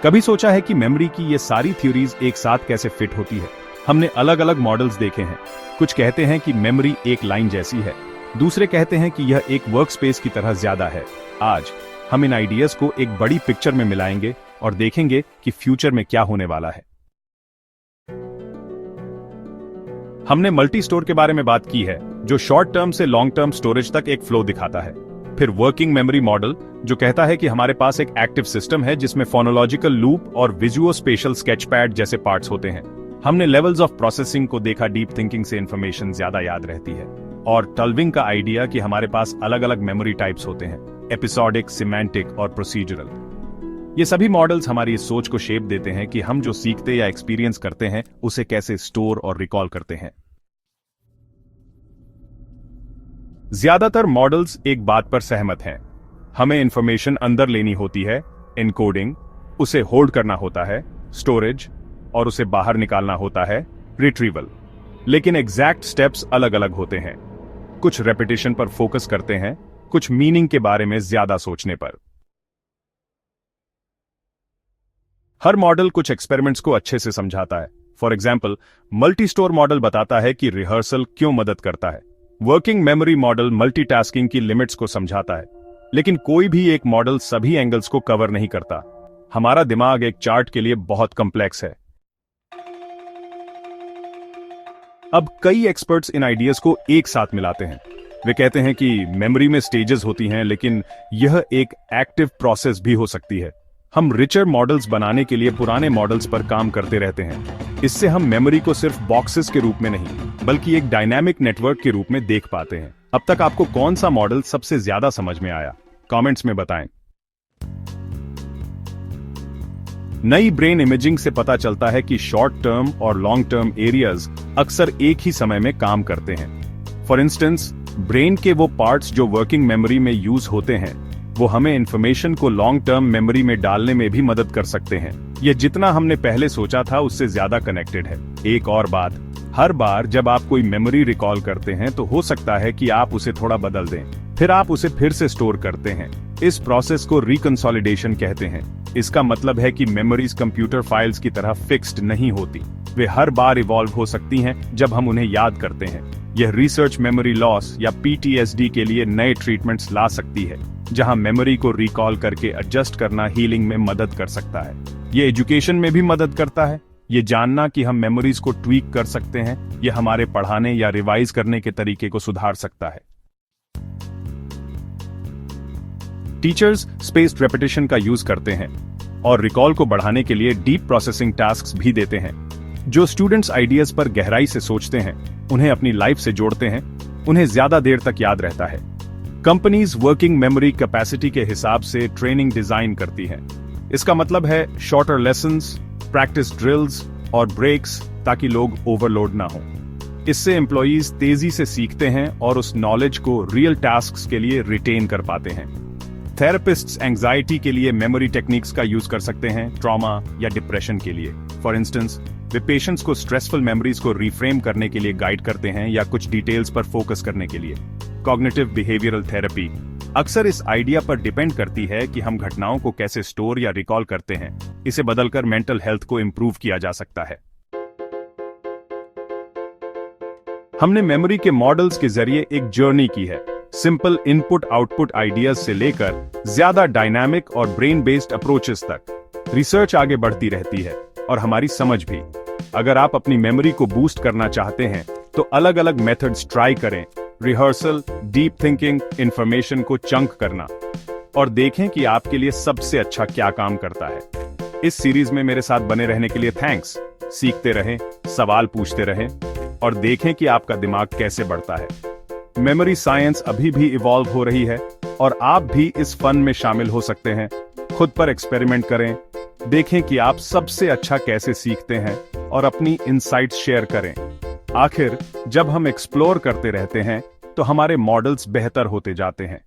कभी सोचा है कि मेमोरी की ये सारी थ्योरीज एक साथ कैसे फिट होती है? हमने अलग अलग मॉडल्स देखे हैं। कुछ कहते हैं कि मेमोरी एक लाइन जैसी है, दूसरे कहते हैं कि यह एक वर्कस्पेस की तरह ज्यादा है। आज हम इन आइडियाज को एक बड़ी पिक्चर में मिलाएंगे और देखेंगे कि फ्यूचर में क्या होने वाला है। हमने मल्टी स्टोर के बारे में बात की है, जो शॉर्ट टर्म से लॉन्ग टर्म स्टोरेज तक एक फ्लो दिखाता है। फिर वर्किंग मेमोरी मॉडल, जो कहता है कि हमारे पास एक एक्टिव सिस्टम है जिसमें फोनोलॉजिकल लूप और विजुओस्पेशल स्केचपैड जैसे पार्ट्स होते हैं। हमने लेवल्स ऑफ प्रोसेसिंग को देखा, डीप थिंकिंग से इंफॉर्मेशन ज्यादा याद रहती है, और टल्विंग का आइडिया कि हमारे पास अलग अलग मेमोरी टाइप्स होते हैं, एपिसोडिक, सिमेंटिक और प्रोसीजरल। ये सभी मॉडल्स हमारी इस सोच को शेप देते हैं कि हम जो सीखते या एक्सपीरियंस करते हैं उसे कैसे स्टोर और रिकॉल करते हैं। ज्यादातर मॉडल्स एक बात पर सहमत हैं, हमें इंफॉर्मेशन अंदर लेनी होती है, एनकोडिंग, उसे होल्ड करना होता है, स्टोरेज, और उसे बाहर निकालना होता है, रिट्रीवल। लेकिन एग्जैक्ट स्टेप्स अलग अलग होते हैं। कुछ रेपिटेशन पर फोकस करते हैं, कुछ मीनिंग के बारे में ज्यादा सोचने पर। हर मॉडल कुछ एक्सपेरिमेंट्स को अच्छे से समझाता है। For example, multi store model बताता है कि रिहर्सल क्यों मदद करता है। वर्किंग मेमोरी मॉडल मल्टीटास्किंग की लिमिट्स को समझाता है। लेकिन कोई भी एक मॉडल सभी एंगल्स को कवर नहीं करता। हमारा दिमाग एक चार्ट के लिए बहुत कॉम्प्लेक्स है। अब कई एक्सपर्ट्स इन आइडियाज को एक साथ मिलाते हैं। वे कहते हैं कि मेमोरी में स्टेजेस होती हैं, लेकिन यह एक एक्टिव प्रोसेस भी हो सकती है। हम रिचर मॉडल्स बनाने के लिए पुराने मॉडल्स पर काम करते रहते हैं। इससे हम मेमोरी को सिर्फ बॉक्सेस के रूप में नहीं, बल्कि एक डायनामिक नेटवर्क के रूप में देख पाते हैं। अब तक आपको कौन सा मॉडल सबसे ज्यादा समझ में आया? कमेंट्स में बताएं। नई ब्रेन इमेजिंग से पता चलता है कि शॉर्ट टर्म और लॉन्ग टर्म एरियाज अक्सर एक ही समय में काम करते हैं। फॉर इंस्टेंस, ब्रेन के वो पार्ट्स जो वर्किंग मेमोरी में यूज होते हैं, वो हमें इंफॉर्मेशन को लॉन्ग टर्म मेमोरी में डालने में भी मदद कर सकते हैं। यह जितना हमने पहले सोचा था उससे ज्यादा कनेक्टेड है। एक और बात, हर बार जब आप कोई मेमोरी रिकॉल करते हैं तो हो सकता है कि आप उसे थोड़ा बदल दें, फिर आप उसे फिर से स्टोर करते हैं। इस प्रोसेस को रिकंसोलिडेशन कहते हैं। इसका मतलब है कि मेमोरीज कंप्यूटर फाइल्स की तरह फिक्स्ड नहीं होती, वे हर बार इवॉल्व हो सकती हैं जब हम उन्हें याद करते हैं। यह रिसर्च मेमोरी लॉस या PTSD के लिए नए ट्रीटमेंट्स ला सकती है, जहां मेमोरी को रिकॉल करके एडजस्ट करना हीलिंग में मदद कर सकता है। यह एजुकेशन में भी मदद करता है। ये जानना कि हम मेमोरीज को ट्वीक कर सकते हैं, यह हमारे पढ़ाने या रिवाइज करने के तरीके को सुधार सकता है। टीचर्स स्पेस्ड रेपिटेशन का यूज करते हैं और रिकॉल को बढ़ाने के लिए डीप प्रोसेसिंग टास्क्स भी देते हैं। जो स्टूडेंट्स आइडियाज पर गहराई से सोचते हैं, उन्हें अपनी लाइफ से जोड़ते हैं, उन्हें ज्यादा देर तक याद रहता है। कंपनीज वर्किंग मेमोरी कैपेसिटी के हिसाब से ट्रेनिंग डिजाइन करती हैं। इसका मतलब है शॉर्टर लेसन्स, प्रैक्टिस ड्रिल्स और ब्रेक्स, ताकि लोग ओवरलोड ना हो। इससे एम्प्लॉयज तेजी से सीखते हैं और उस नॉलेज को रियल टास्क्स के लिए रिटेन कर पाते हैं। थेरेपिस्ट्स एंजाइटी के लिए मेमोरी टेक्निक्स का यूज कर सकते हैं, ट्रॉमा या डिप्रेशन के लिए। फॉर इंस्टेंस, वे पेशेंट्स को स्ट्रेसफुल मेमोरीज को रिफ्रेम करने के लिए गाइड करते हैं या कुछ डिटेल्स पर फोकस करने के लिए। कॉग्निटिव बिहेवियरल थेरेपी अक्सर इस आइडिया पर डिपेंड करती है कि हम घटनाओं को कैसे स्टोर या रिकॉल करते हैं। इसे बदलकर मेंटल हेल्थ को इंप्रूव किया जा सकता है। हमने मेमोरी के मॉडल्स के जरिए एक जर्नी की है, सिंपल इनपुट आउटपुट आइडियाज से लेकर ज्यादा डायनामिक और ब्रेन बेस्ड अप्रोचेस तक। रिसर्च आगे बढ़ती रहती है और हमारी समझ भी। अगर आप अपनी मेमोरी को बूस्ट करना चाहते हैं तो अलग अलग मेथड्स ट्राई करें, रिहर्सल, डीप थिंकिंग, इंफॉर्मेशन को चंक करना, और देखें कि आपके लिए सबसे अच्छा क्या काम करता है। इस सीरीज में मेरे साथ बने रहने के लिए थैंक्स। सीखते रहें, सवाल पूछते रहें और देखें कि आपका दिमाग कैसे बढ़ता है। मेमोरी साइंस अभी भी इवॉल्व हो रही है और आप भी इस फन में शामिल हो सकते हैं। खुद पर एक्सपेरिमेंट करें, देखें कि आप सबसे अच्छा कैसे सीखते हैं और अपनी इनसाइट्स शेयर करें। आखिर जब हम एक्सप्लोर करते रहते हैं तो हमारे मॉडल्स बेहतर होते जाते हैं।